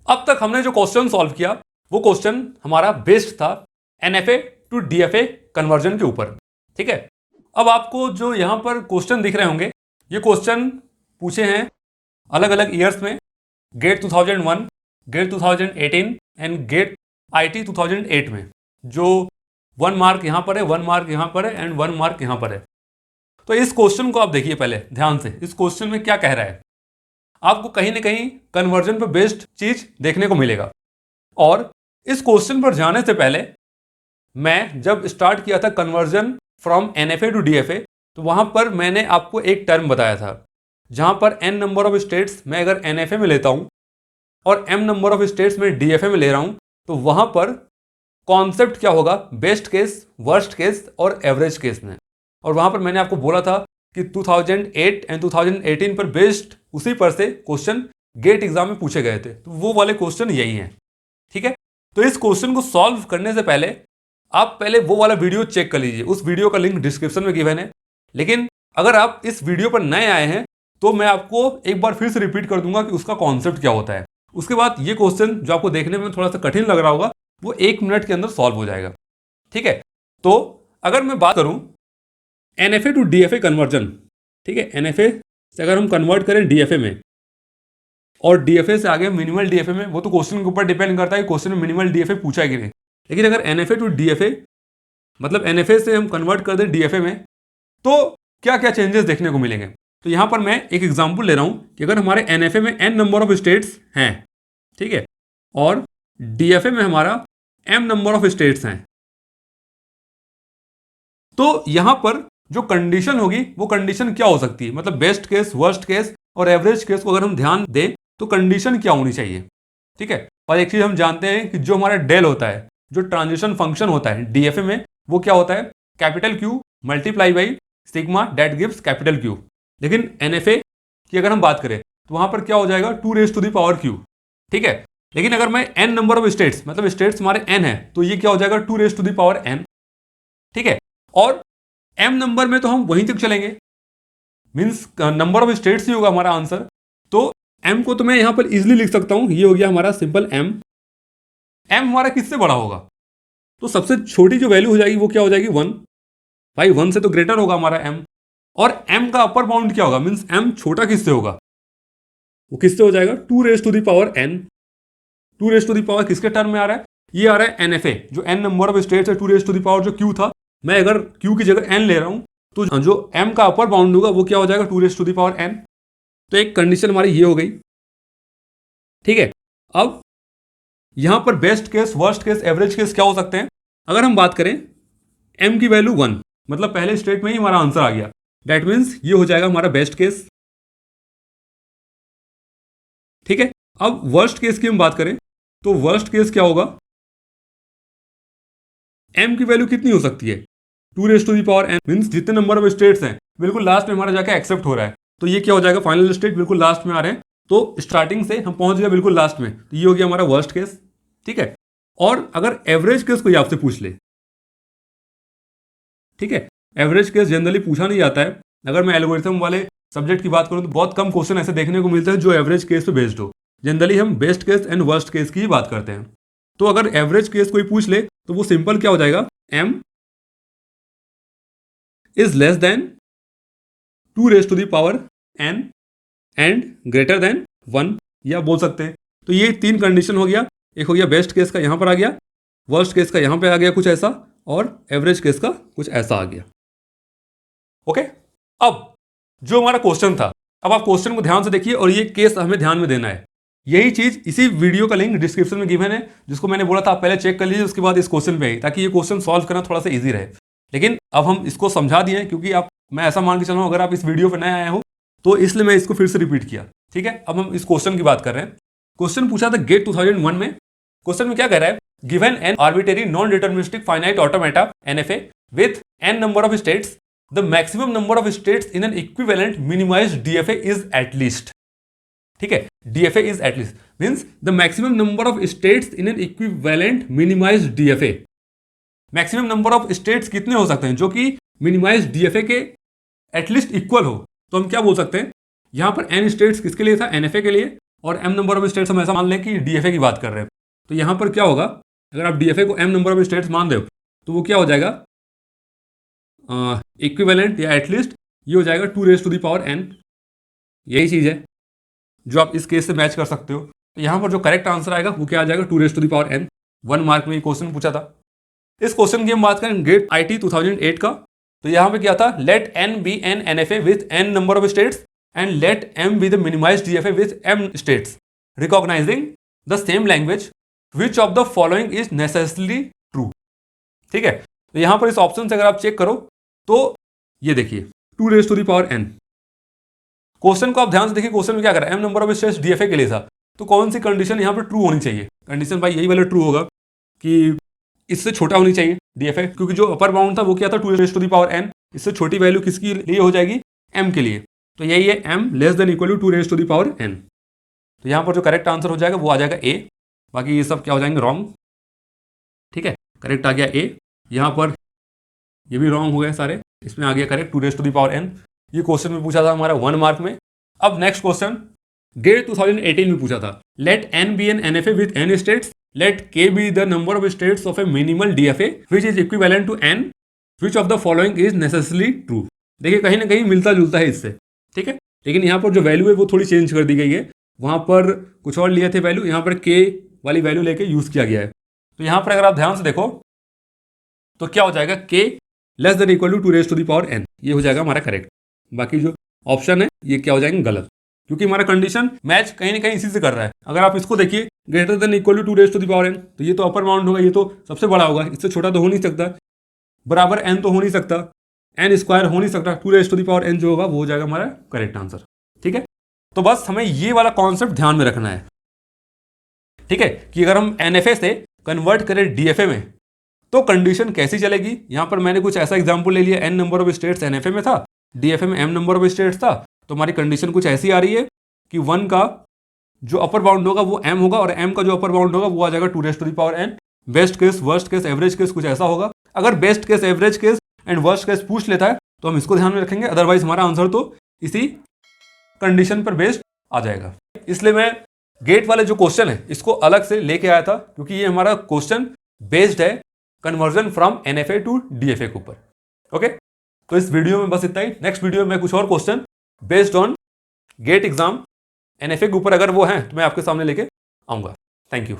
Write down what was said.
अब तक हमने जो क्वेश्चन सॉल्व किया वो क्वेश्चन हमारा बेस्ड था एनएफए टू डीएफए कन्वर्जन के ऊपर। ठीक है, अब आपको जो यहां पर क्वेश्चन दिख रहे होंगे, ये क्वेश्चन पूछे हैं अलग अलग ईयर्स में, GATE 2001, GATE 2018 and GATE IT 2008 में। जो 1 मार्क यहां पर है, 1 मार्क यहां पर है एंड 1 मार्क यहां पर है। तो इस क्वेश्चन को आप देखिए पहले ध्यान से, इस क्वेश्चन में क्या कह रहा है। आपको कहीं ना कहीं कन्वर्जन पर बेस्ड चीज देखने को मिलेगा। और इस क्वेश्चन पर जाने से पहले मैं जब स्टार्ट किया था conversion from NFA to DFA, तो वहां पर मैंने आपको एक टर्म बताया था, जहां पर n नंबर ऑफ स्टेट्स मैं अगर एनएफए में लेता हूं और m नंबर ऑफ स्टेट्स में डीएफए में ले रहा हूं, तो वहां पर कॉन्सेप्ट क्या होगा, बेस्ट केस, वर्स्ट केस और एवरेज केस में। और वहां पर मैंने आपको बोला था कि 2008 एंड 2018 पर बेस्ड उसी पर से क्वेश्चन गेट एग्जाम में पूछे गए थे, तो वो वाले क्वेश्चन यही हैं। ठीक है, तो इस क्वेश्चन को सॉल्व करने से पहले आप पहले वो वाला वीडियो चेक कर लीजिए, उस वीडियो का लिंक डिस्क्रिप्शन में गिवन है। लेकिन अगर आप इस वीडियो पर नए आए हैं तो मैं आपको एक बार फिर से रिपीट कर दूंगा कि उसका कॉन्सेप्ट क्या होता है। उसके बाद ये क्वेश्चन जो आपको देखने में थोड़ा सा कठिन लग रहा होगा, वो 1 मिनट के अंदर सॉल्व हो जाएगा। ठीक है, तो अगर मैं बात करूं एनएफए टू डीएफए कन्वर्जन, ठीक है, एनएफए से अगर हम कन्वर्ट करें डीएफए में और डीएफए से आगे मिनिमल डीएफए में, वो तो क्वेश्चन के ऊपर डिपेंड करता है कि क्वेश्चन में मिनिमल डीएफए पूछा है कि नहीं। लेकिन अगर एनएफए टू डीएफए मतलब एनएफए से हम कन्वर्ट कर दें डीएफए में, तो क्या क्या चेंजेस देखने को मिलेंगे। तो यहां पर मैं एक एग्जांपल ले रहा हूं कि अगर हमारे एनएफए में n नंबर ऑफ स्टेट्स हैं, ठीक है, और डीएफए में हमारा m नंबर ऑफ स्टेट्स हैं, तो यहां पर जो कंडीशन होगी वो कंडीशन क्या हो सकती है, मतलब बेस्ट केस, वर्स्ट केस और एवरेज केस को अगर हम ध्यान दें तो कंडीशन क्या होनी चाहिए। ठीक है, और एक चीज हम जानते हैं कि जो हमारा डेल होता है, जो ट्रांजिशन फंक्शन होता है डीएफए में, वो क्या होता है, capital Q multiply by sigma that gives capital Q. लेकिन एनएफए की अगर हम बात करें तो वहां पर क्या हो जाएगा, 2 raise to the power q. ठीक है, लेकिन अगर मैं n नंबर ऑफ स्टेट्स, मतलब स्टेट्स हमारे n है, तो ये क्या हो जाएगा, 2 raise to the power n। ठीक है, और m नंबर में तो हम वहीं तक चलेंगे, मींस नंबर ऑफ स्टेट्स ही होगा हमारा आंसर। तो m को तो मैं यहां पर इजिली लिख सकता हूं, ये हो गया हमारा सिंपल m। m हमारा किससे बड़ा होगा, तो सबसे छोटी जो वैल्यू हो जाएगी वो क्या हो जाएगी, 1। भाई 1 से तो ग्रेटर होगा हमारा m। और m का अपर बाउंड क्या होगा, मींस m छोटा किससे होगा, वो किससे हो जाएगा, 2 raise to the power n। 2 raise to the power किसके टर्म में आ रहा है, ये आ रहा है एनएफए, जो n नंबर ऑफ स्टेट्स है, 2 रेज टू द पावर जो q था, मैं अगर q की जगह n ले रहा हूं तो जो m का अपर बाउंड होगा वो क्या हो जाएगा, 2 raise to the power n। तो एक कंडीशन हमारी ये हो गई। ठीक है, अब यहां पर best case, worst case, average case क्या हो सकते हैं। अगर हम बात करें m की वैल्यू 1, मतलब पहले स्टेट में ही हमारा आंसर आ गया, दैट मीन्स ये हो जाएगा हमारा बेस्ट केस। ठीक है, अब वर्स्ट केस की हम बात करें तो वर्स्ट केस क्या होगा, m की वैल्यू कितनी हो सकती है, 2 raise to the power n, means जितने नंबर ऑफ स्टेट्स हैं बिल्कुल लास्ट में हमारा जाके एक्सेप्ट हो रहा है, तो ये क्या हो जाएगा, फाइनल स्टेट बिल्कुल लास्ट में आ रहे हैं, तो स्टार्टिंग से हम पहुंच गए बिल्कुल लास्ट में, तो ये हो गया हमारा वर्स्ट केस। ठीक है, और अगर एवरेज केस कोई आपसे पूछ ले, ठीक है, एवरेज केस जनरली पूछा नहीं जाता है। अगर मैं एल्गोरिथम वाले सब्जेक्ट की बात करूं तो बहुत कम क्वेश्चन ऐसे देखने को मिलते हैं जो एवरेज केस पे बेस्ड हो। जनरली हम best case and worst case की ही बात करते हैं। तो अगर एवरेज केस कोई पूछ ले तो वो सिंपल क्या हो जाएगा, m is less than 2 raise to the power n and greater than 1, या बोल सकते हैं। तो ये 3 कंडीशन हो गया, एक हो गया बेस्ट केस का यहां पर आ गया, वर्स्ट केस का यहां पे आ गया कुछ ऐसा, और एवरेज केस का कुछ ऐसा आ गया। ओके, अब जो हमारा क्वेश्चन था, अब आप क्वेश्चन को ध्यान से देखिए और ये केस हमें ध्यान में देना है। यही चीज इसी वीडियो का लिंक डिस्क्रिप्शन में गिवन है, जिसको मैंने बोला था आप पहले चेक कर लीजिए, उसके बाद इस क्वेश्चन पे आई, ताकि ये क्वेश्चन सॉल्व करना थोड़ा सा इजी रहे। लेकिन अब हम इसको समझा दिए, क्योंकि आप, मैं ऐसा मान के चल रहा हूं अगर आप इस वीडियो पर नए आए हो तो इसलिए मैं इसको फिर से रिपीट किया। ठीक है, अब हम इस क्वेश्चन की बात कर रहे हैं। क्वेश्चन पूछा था गेट 2001 में। क्वेश्चन में क्या कह रहा है, given an arbitrary non deterministic finite automata NFA with n number of states, the maximum number of states in an equivalent minimised DFA is at least. ठीक है, DFA is at least means the maximum number of states in an equivalent minimised DFA. Maximum number of states कितने हो सकते हैं जो कि minimised DFA के at least equal हो, तो हम क्या बोल सकते हैं, यहां पर n स्टेट्स किसके लिए था, एनएफए के लिए, और m नंबर ऑफ स्टेट्स हम ऐसा मान लें कि DFA की बात कर रहे हैं, तो यहाँ पर क्या होगा, अगर आप DFA को m नंबर ऑफ स्टेट्स मान रहे हो तो वो क्या हो जाएगा, इक्विवेलेंट या एटलीस्ट ये हो जाएगा 2⁻n। यही चीज़ है जो आप इस केस से मैच कर सकते हो। तो यहाँ पर जो करेक्ट आंसर आएगा वो क्या आ जाएगा, 2⁻n। 1 मार्क में ये क्वेश्चन पूछा था। इस क्वेश्चन की हम बात करें गेट IT 2008 का, तो यहाँ पे क्या था, let n be an NFA with n number of states and let m be the minimized DFA with m states recognizing the same language which of the following is necessarily true. ठीक है, तो यहाँ पर इस option से अगर आप check करो तो ये देखिए 2⁻n। क्वेश्चन को आप ध्यान से देखिए, क्वेश्चन में क्या कर रहा है, m number of states DFA के लिए था, तो कौन सी कंडीशन यहाँ पर ट्रू होनी चाहिए, कंडीशन भाई यही वाला ट्रू होगा कि इससे छोटा होनी चाहिए DFA, क्योंकि जो अपर बाउंड था वो क्या था 2⁻n, इससे छोटी वैल्यू किसके लिए हो जाएगी, m के लिए, तो यही है m less than equal to 2⁻n। तो यहाँ पर जो करेक्ट आंसर हो जाएगा वो आ जाएगा A, बाकी ये सब क्या हो जाएंगे रॉन्ग। ठीक है, करेक्ट आ गया A, यहाँ पर ये भी रॉन्ग हो गए सारे, इसमें आ गया करेक्ट 2⁻n। ये क्वेश्चन में पूछा था हमारा 1 मार्क में। अब नेक्स्ट क्वेश्चन गेट 2018 में पूछा था, let n be an NFA with n states, let k be the number of states of a minimal DFA which is equivalent to n, which of the following is necessarily true. देखिए कहीं ना कहीं मिलता जुलता है इससे, ठीक है, लेकिन यहाँ पर जो वैल्यू है वो थोड़ी चेंज कर दी गई है, वहाँ पर कुछ और लिए थे वैल्यू, यहाँ पर k वाली वैल्यू लेके यूज किया गया है। तो यहाँ पर अगर आप ध्यान से देखो तो क्या हो जाएगा, k less than equal to 2⁻n, ये हो जाएगा हमारा करेक्ट। बाकी जो ऑप्शन है ये क्या हो जाएंगे गलत, क्योंकि हमारा कंडीशन मैच कहीं ना कहीं इसी से कर रहा है। अगर आप इसको देखिए greater than equal to 2⁻n, तो ये तो अपर बाउंड होगा, ये तो सबसे बड़ा होगा, इससे छोटा तो हो नहीं सकता, बराबर n तो हो नहीं सकता, n स्क्वायर हो नहीं सकता, 2⁻n जो होगा वो हो जाएगा हमारा करेक्ट आंसर। ठीक है, तो बस हमें ये वाला कॉन्सेप्ट ध्यान में रखना है, ठीक है, कि अगर हम NFA से कन्वर्ट करें DFA में तो कंडीशन कैसी चलेगी। यहां पर मैंने कुछ ऐसा एग्जांपल ले लिया, n number of states NFA में था, DFA में m नंबर ऑफ स्टेट्स था, तो हमारी कंडीशन कुछ ऐसी आ रही है कि 1 का जो अपर बाउंड होगा वो m होगा और m का जो अपर बाउंड होगा वो आ जाएगा 2⁻n। Best case, worst case, average case कुछ ऐसा होगा। अगर best case, average case and worst case पूछ लेता है तो हम इसको ध्यान में रखेंगे, अदरवाइज हमारा आंसर तो इसी कंडीशन पर बेस्ड आ जाएगा। इसलिए मैं गेट वाले जो क्वेश्चन है इसको अलग से लेके आया था, क्योंकि ये हमारा क्वेश्चन बेस्ड है conversion from NFA to DFA के ऊपर। ओके, तो इस वीडियो में बस इतना ही। नेक्स्ट वीडियो में कुछ और question based on GATE exam NFA के ऊपर अगर वो हैं तो मैं आपके सामने लेके आऊंगा। Thank you.